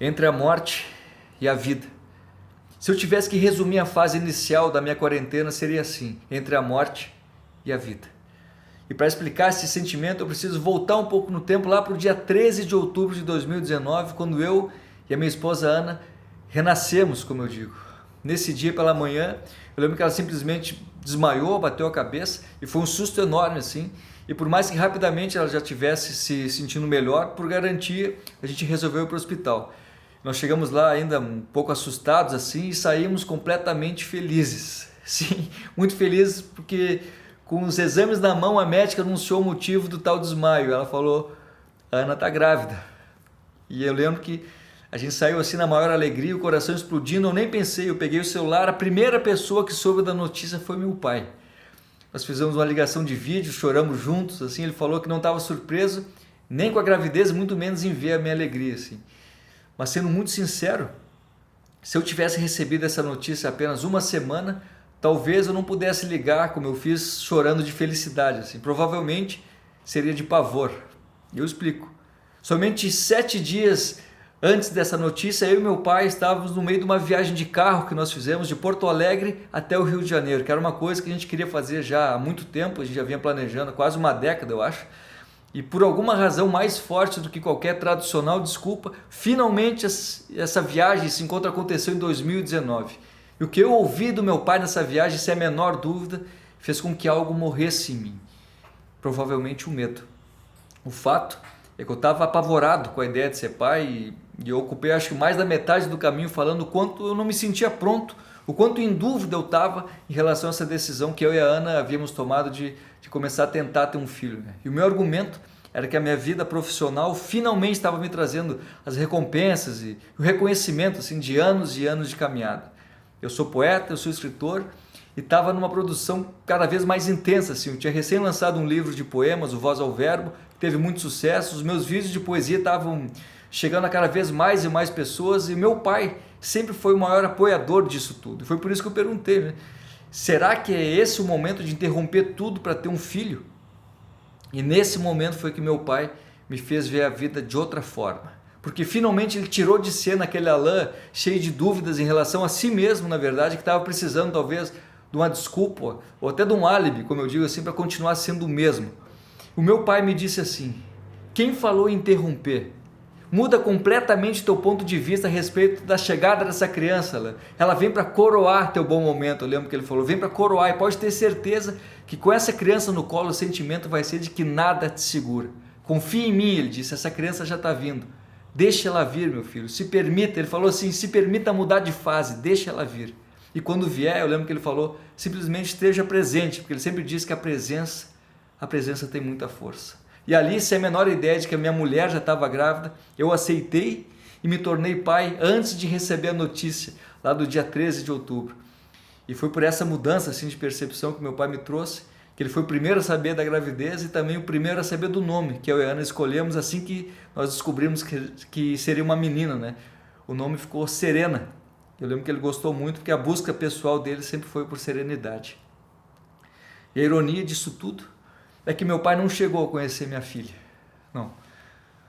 entre a morte e a vida. Se eu tivesse que resumir a fase inicial da minha quarentena, seria assim: entre a morte e a vida. E para explicar esse sentimento, eu preciso voltar um pouco no tempo, lá para o dia 13 de outubro de 2019, quando eu e a minha esposa Ana renascemos, como eu digo. Nesse dia pela manhã, eu lembro que ela simplesmente desmaiou, bateu a cabeça e foi um susto enorme assim. E por mais que rapidamente ela já tivesse se sentindo melhor, por garantia, a gente resolveu ir para o hospital. Nós chegamos lá ainda um pouco assustados assim e saímos completamente felizes. Sim, muito felizes porque com os exames na mão a médica anunciou o motivo do tal desmaio. Ela falou: a Ana está grávida. E eu lembro que a gente saiu assim na maior alegria, o coração explodindo. Eu nem pensei, eu peguei o celular, a primeira pessoa que soube da notícia foi meu pai. Nós fizemos uma ligação de vídeo, choramos juntos, assim. Ele falou que não estava surpreso nem com a gravidez, muito menos em ver a minha alegria, assim. Mas sendo muito sincero, se eu tivesse recebido essa notícia apenas uma semana, talvez eu não pudesse ligar como eu fiz, chorando de felicidade, assim. Provavelmente seria de pavor. Eu explico. Somente 7 dias antes dessa notícia, eu e meu pai estávamos no meio de uma viagem de carro que nós fizemos de Porto Alegre até o Rio de Janeiro, que era uma coisa que a gente queria fazer já há muito tempo, a gente já vinha planejando, quase uma década, eu acho. E por alguma razão mais forte do que qualquer tradicional desculpa, finalmente essa viagem, esse encontro aconteceu em 2019. E o que eu ouvi do meu pai nessa viagem, sem a menor dúvida, fez com que algo morresse em mim. Provavelmente o medo. O fato é que eu estava apavorado com a ideia de ser pai e eu ocupei acho que mais da metade do caminho falando o quanto eu não me sentia pronto, o quanto em dúvida eu estava em relação a essa decisão que eu e a Ana havíamos tomado de começar a tentar ter um filho. E o meu argumento era que a minha vida profissional finalmente estava me trazendo as recompensas e o reconhecimento assim, de anos e anos de caminhada. Eu sou poeta, eu sou escritor e estava numa produção cada vez mais intensa. Assim. Eu tinha recém lançado um livro de poemas, o Voz ao Verbo, que teve muito sucesso. Os meus vídeos de poesia estavam chegando a cada vez mais e mais pessoas e meu pai sempre foi o maior apoiador disso tudo. E foi por isso que eu perguntei, né? Será que é esse o momento de interromper tudo para ter um filho? E nesse momento foi que meu pai me fez ver a vida de outra forma. Porque finalmente ele tirou de cena aquele Alain cheio de dúvidas em relação a si mesmo, na verdade, que estava precisando talvez de uma desculpa ou até de um álibi, como eu digo assim, para continuar sendo o mesmo. O meu pai me disse assim: quem falou em interromper? Muda completamente teu ponto de vista a respeito da chegada dessa criança. Ela vem para coroar teu bom momento. Eu lembro que ele falou, vem para coroar. E pode ter certeza que com essa criança no colo o sentimento vai ser de que nada te segura. Confia em mim, ele disse, essa criança já está vindo. Deixa ela vir, meu filho. Se permita, ele falou assim, se permita mudar de fase, deixa ela vir. E quando vier, eu lembro que ele falou, simplesmente esteja presente, porque ele sempre diz que a presença tem muita força. E ali, sem a menor ideia de que a minha mulher já estava grávida, eu aceitei e me tornei pai antes de receber a notícia, lá do dia 13 de outubro. E foi por essa mudança assim, de percepção que meu pai me trouxe, que ele foi o primeiro a saber da gravidez e também o primeiro a saber do nome, que eu e a Ana escolhemos assim que nós descobrimos que seria uma menina, né? O nome ficou Serena. Eu lembro que ele gostou muito, porque a busca pessoal dele sempre foi por serenidade. E a ironia disso tudo é que meu pai não chegou a conhecer minha filha. Não.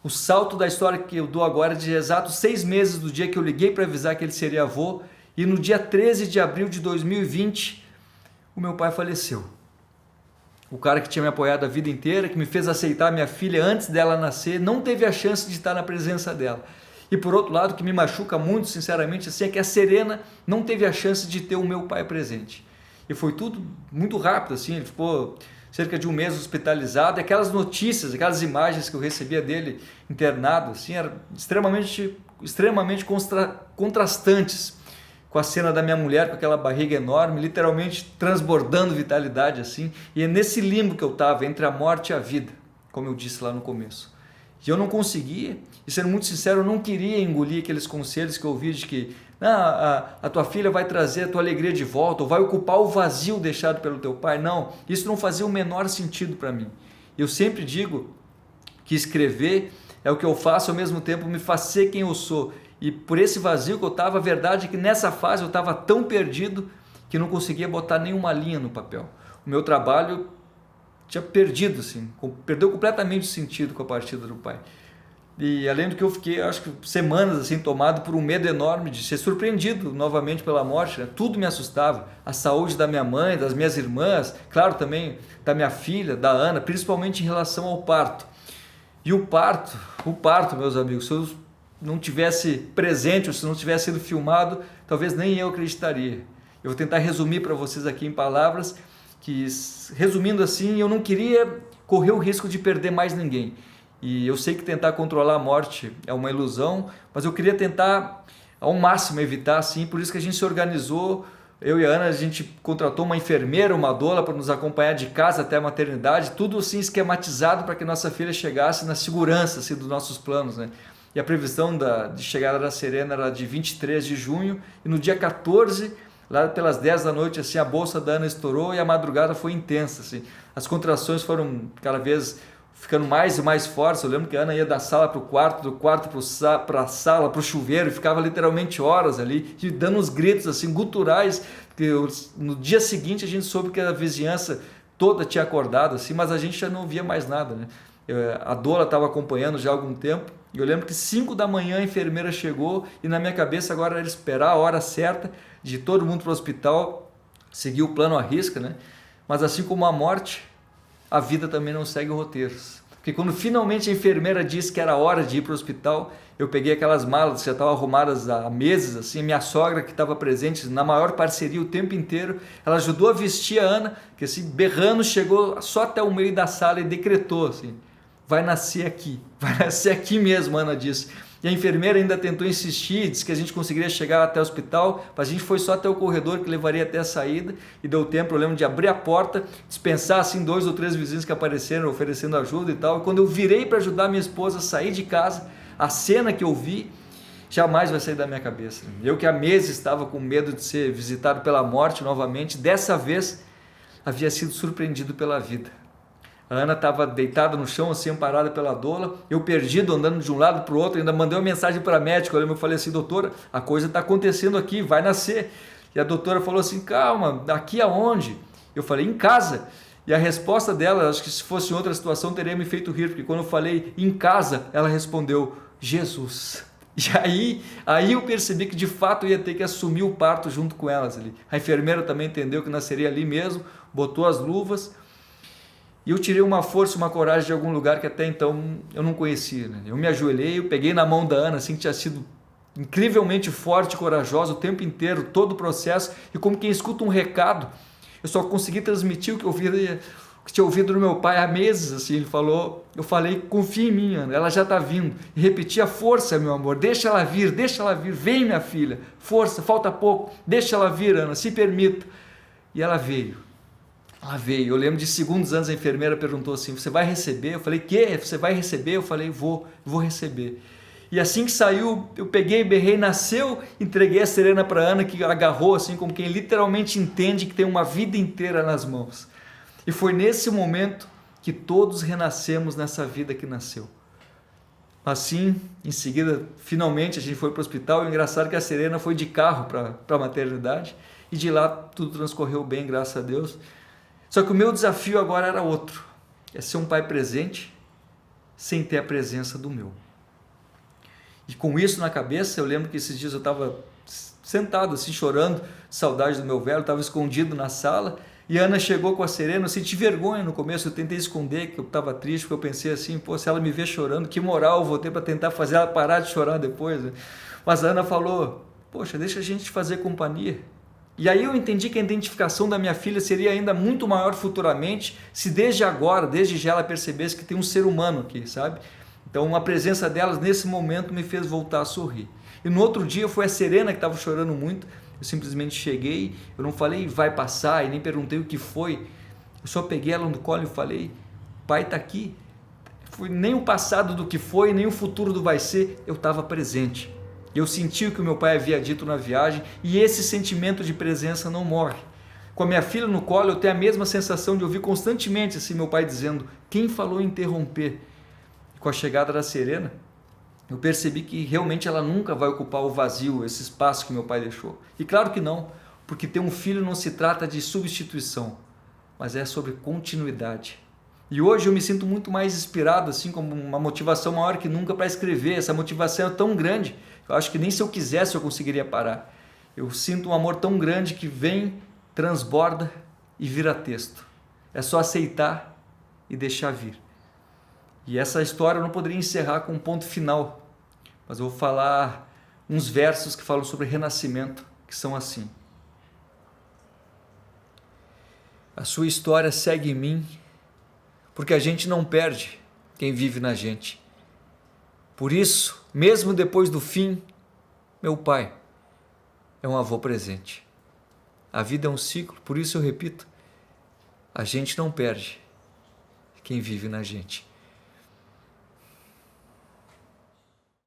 O salto da história que eu dou agora é de exatos 6 meses do dia que eu liguei para avisar que ele seria avô e no dia 13 de abril de 2020 o meu pai faleceu. O cara que tinha me apoiado a vida inteira, que me fez aceitar minha filha antes dela nascer, não teve a chance de estar na presença dela. E por outro lado, o que me machuca muito, sinceramente, assim, é que a Serena não teve a chance de ter o meu pai presente. E foi tudo muito rápido, assim, ele ficou cerca de um mês hospitalizado, e aquelas notícias, aquelas imagens que eu recebia dele internado, assim, eram extremamente contrastantes com a cena da minha mulher com aquela barriga enorme, literalmente transbordando vitalidade, assim, e é nesse limbo que eu estava, entre a morte e a vida, como eu disse lá no começo. E eu não conseguia, e sendo muito sincero, eu não queria engolir aqueles conselhos que eu ouvi de que a tua filha vai trazer a tua alegria de volta, ou vai ocupar o vazio deixado pelo teu pai. Não, isso não fazia o menor sentido para mim. Eu sempre digo que escrever é o que eu faço, ao mesmo tempo me faz ser quem eu sou. E por esse vazio que eu estava, a verdade é que nessa fase eu estava tão perdido que não conseguia botar nenhuma linha no papel. O meu trabalho tinha perdido, assim, perdeu completamente o sentido com a partida do pai. E além do que eu fiquei, acho que semanas assim, tomado por um medo enorme de ser surpreendido novamente pela morte, né? Tudo me assustava, a saúde da minha mãe, das minhas irmãs, claro também da minha filha, da Ana, principalmente em relação ao parto. E o parto, meus amigos, se eu não tivesse presente ou se não tivesse sido filmado, talvez nem eu acreditaria. Eu vou tentar resumir para vocês aqui em palavras que, resumindo assim, eu não queria correr o risco de perder mais ninguém. E eu sei que tentar controlar a morte é uma ilusão, mas eu queria tentar ao máximo evitar, assim, por isso que a gente se organizou, eu e a Ana, a gente contratou uma enfermeira, uma doula para nos acompanhar de casa até a maternidade, tudo assim esquematizado para que nossa filha chegasse na segurança assim, dos nossos planos, né? E a previsão de chegada da Serena era de 23 de junho, e no dia 14, lá pelas 10 da noite, assim, a bolsa da Ana estourou e a madrugada foi intensa, assim. As contrações foram cada vez ficando mais e mais fortes. Eu lembro que a Ana ia da sala para o quarto, do quarto para a sala, para o chuveiro, e ficava literalmente horas ali, dando uns gritos assim, guturais, que no dia seguinte a gente soube que a vizinhança toda tinha acordado, assim, mas a gente já não via mais nada, né? A doula estava acompanhando já há algum tempo, e eu lembro que 5 da manhã a enfermeira chegou, e na minha cabeça agora era esperar a hora certa de todo mundo para o hospital, seguir o plano à risca, né? Mas assim como a morte, a vida também não segue roteiros. Porque quando finalmente a enfermeira disse que era hora de ir para o hospital, eu peguei aquelas malas que já estavam arrumadas há meses, assim, minha sogra que estava presente na maior parceria o tempo inteiro, ela ajudou a vestir a Ana, que assim, berrando, chegou só até o meio da sala e decretou assim, vai nascer aqui mesmo, a Ana disse. E a enfermeira ainda tentou insistir, disse que a gente conseguiria chegar até o hospital, mas a gente foi só até o corredor que levaria até a saída, e deu tempo, eu lembro, de abrir a porta, dispensar assim 2 ou 3 vizinhos que apareceram oferecendo ajuda e tal. E quando eu virei para ajudar minha esposa a sair de casa, a cena que eu vi jamais vai sair da minha cabeça. Eu que há meses estava com medo de ser visitado pela morte novamente, dessa vez havia sido surpreendido pela vida. A Ana estava deitada no chão, assim, amparada pela doula, eu perdido, andando de um lado para o outro, ainda mandei uma mensagem para a médica, eu falei assim, doutora, a coisa está acontecendo aqui, vai nascer. E a doutora falou assim, calma, aqui aonde? Eu falei, em casa. E a resposta dela, acho que se fosse outra situação, teria me feito rir, porque quando eu falei em casa, ela respondeu, Jesus. E aí eu percebi que de fato eu ia ter que assumir o parto junto com elas ali. A enfermeira também entendeu que nasceria ali mesmo, botou as luvas, e eu tirei uma força, uma coragem de algum lugar que até então eu não conhecia, né? Eu me ajoelhei, eu peguei na mão da Ana, assim, que tinha sido incrivelmente forte e corajosa o tempo inteiro, todo o processo, e como quem escuta um recado, eu só consegui transmitir o que eu tinha ouvido do meu pai há meses, assim, ele falou, eu falei, confia em mim, Ana, ela já está vindo, e repeti, a força, meu amor, deixa ela vir, vem minha filha, força, falta pouco, deixa ela vir, Ana, se permita. E ela veio. Eu lembro de segundos antes a enfermeira perguntou assim, você vai receber? Eu falei, que? Você vai receber? Eu falei, vou receber. E assim que saiu, eu peguei, berrei, nasceu, entreguei a Serena para Ana, que agarrou assim como quem literalmente entende que tem uma vida inteira nas mãos. E foi nesse momento que todos renascemos nessa vida que nasceu. Assim, em seguida, finalmente a gente foi para o hospital, e o engraçado é que a Serena foi de carro para a maternidade, e de lá tudo transcorreu bem, graças a Deus. Só que o meu desafio agora era outro, é ser um pai presente sem ter a presença do meu. E com isso na cabeça, eu lembro que esses dias eu estava sentado assim, chorando, saudade do meu velho, estava escondido na sala, e a Ana chegou com a Serena, eu senti vergonha no começo, eu tentei esconder que eu estava triste, porque eu pensei assim, pô, se ela me ver chorando, que moral eu vou ter para tentar fazer ela parar de chorar depois, né? Mas a Ana falou, poxa, deixa a gente fazer companhia. E aí eu entendi que a identificação da minha filha seria ainda muito maior futuramente, se desde agora, desde já ela percebesse que tem um ser humano aqui, sabe? Então a presença delas nesse momento me fez voltar a sorrir. E no outro dia foi a Serena que estava chorando muito, eu simplesmente cheguei, eu não falei vai passar e nem perguntei o que foi, eu só peguei ela no colo e falei, pai está aqui. Foi nem o passado do que foi, nem o futuro do vai ser, eu estava presente. Eu senti o que o meu pai havia dito na viagem, e esse sentimento de presença não morre. Com a minha filha no colo, eu tenho a mesma sensação de ouvir constantemente assim, meu pai dizendo, quem falou em interromper? E com a chegada da Serena, eu percebi que realmente ela nunca vai ocupar o vazio, esse espaço que meu pai deixou. E claro que não, porque ter um filho não se trata de substituição, mas é sobre continuidade. E hoje eu me sinto muito mais inspirado, assim, como uma motivação maior que nunca para escrever. Essa motivação é tão grande, eu acho que nem se eu quisesse eu conseguiria parar. Eu sinto um amor tão grande que vem, transborda e vira texto. É só aceitar e deixar vir. E essa história eu não poderia encerrar com um ponto final, mas eu vou falar uns versos que falam sobre renascimento, que são assim. A sua história segue em mim, porque a gente não perde quem vive na gente. Por isso, mesmo depois do fim, meu pai é um avô presente. A vida é um ciclo, por isso eu repito, a gente não perde quem vive na gente.